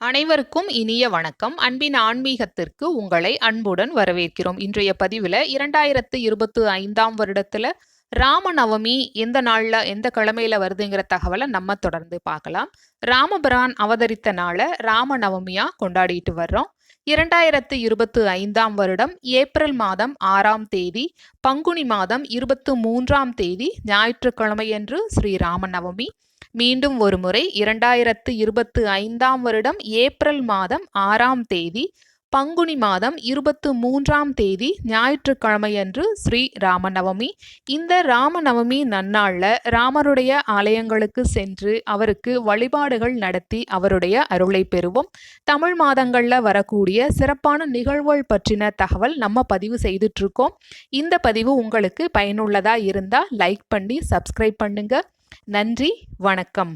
அனைவருக்கும் இனிய வணக்கம். அன்பின் ஆன்மீகத்திற்கு உங்களை அன்புடன் வரவேற்கிறோம். இன்றைய பதிவில் 2025 வருடத்தில் ராமநவமி எந்த நாளில் எந்த கிழமையில் வருதுங்கிற தகவலை நம்ம தொடர்ந்து பார்க்கலாம். ராமபிரான் அவதரித்த நாளை ராமநவமியாக கொண்டாடிட்டு வர்றோம். 2025 வருடம் ஏப்ரல் மாதம் 6ஆம் தேதி பங்குனி மாதம் 23ஆம் தேதி ஞாயிற்றுக்கிழமையன்று ஸ்ரீ ராமநவமி. மீண்டும் ஒரு முறை 2025 வருடம் ஏப்ரல் மாதம் 6ஆம் தேதி பங்குனி மாதம் 23ஆம் தேதி ஞாயிற்றுக்கிழமையன்று ஸ்ரீ ராமநவமி. இந்த ராமநவமி நன்னாளில் ராமருடைய ஆலயங்களுக்கு சென்று அவருக்கு வழிபாடுகள் நடத்தி அவருடைய அருளை பெறுவோம். தமிழ் மாதங்களில் வரக்கூடிய சிறப்பான நிகழ்வுகள் பற்றின தகவல் நம்ம பதிவு செய்துட்டு இருக்கோம். இந்த பதிவு உங்களுக்கு பயனுள்ளதா இருந்தால் லைக் பண்ணி சப்ஸ்கிரைப் பண்ணுங்க. நன்றி, வணக்கம்.